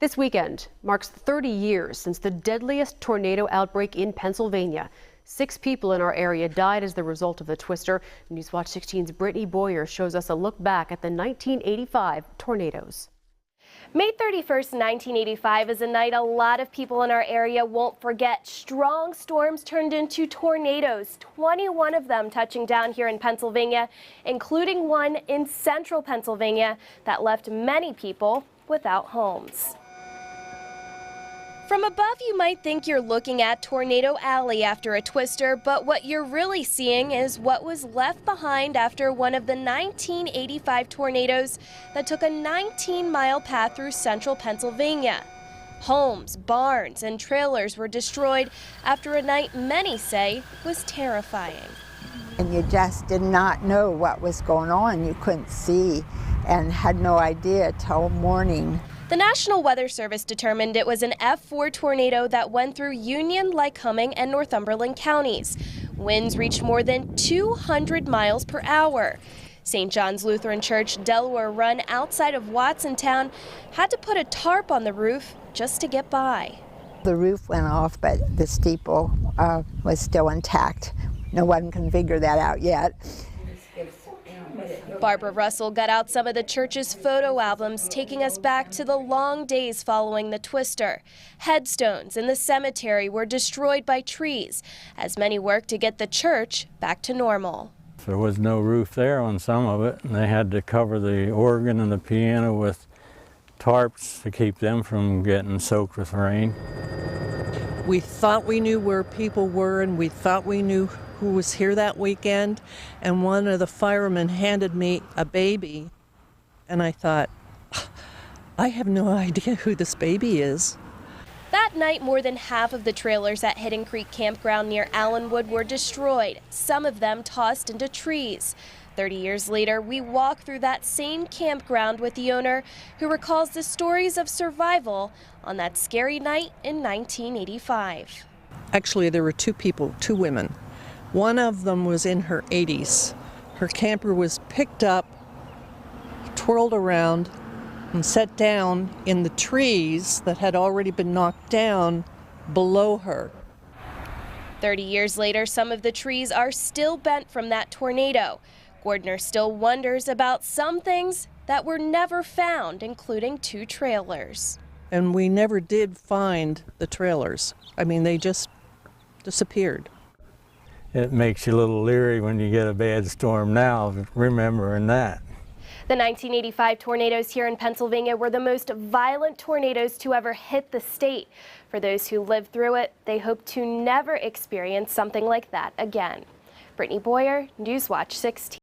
This weekend marks 30 years since the deadliest tornado outbreak in Pennsylvania. 6 people in our area died as the result of the twister. Newswatch 16's Brittany Boyer shows us a look back at the 1985 tornadoes. May 31st, 1985 is a night a lot of people in our area won't forget. Strong storms turned into tornadoes, 21 of them touching down here in Pennsylvania, including one in central Pennsylvania that left many people without homes. From above, you might think you're looking at Tornado Alley after a twister, but what you're really seeing is what was left behind after one of the 1985 tornadoes that took a 19-mile path through central Pennsylvania. Homes, barns, and trailers were destroyed after a night many say was terrifying. And you just did not know what was going on. You couldn't see and had no idea till morning. The National Weather Service determined it was an F4 tornado that went through Union, Lycoming, and Northumberland counties. Winds reached more than 200 miles per hour. St. John's Lutheran Church, Delaware Run, outside of Watsontown, had to put a tarp on the roof just to get by. The roof went off, but the steeple was still intact. No one can figure that out yet. Barbara Russell got out some of the church's photo albums, taking us back to the long days following the twister. Headstones in the cemetery were destroyed by trees as many worked to get the church back to normal. There was no roof there on some of it, and they had to cover the organ and the piano with tarps to keep them from getting soaked with rain. We thought we knew where people were, and we thought we knew who was here that weekend, and one of the firemen handed me a baby, and I thought, I have no idea who this baby is. That night, more than half of the trailers at Hidden Creek Campground near Allenwood were destroyed, some of them tossed into trees. 30 years later, we walk through that same campground with the owner who recalls the stories of survival on that scary night in 1985. Actually, there were 2 people, 2 women. One of them was in her 80s. Her camper was picked up, twirled around, and set down in the trees that had already been knocked down below her. 30 years later, some of the trees are still bent from that tornado. Gordner still wonders about some things that were never found, including 2 trailers. And we never did find the trailers. I mean, they just disappeared. It makes you a little leery when you get a bad storm now, remembering that. The 1985 tornadoes here in Pennsylvania were the most violent tornadoes to ever hit the state. For those who lived through it, they hope to never experience something like that again. Brittany Boyer, Newswatch 16.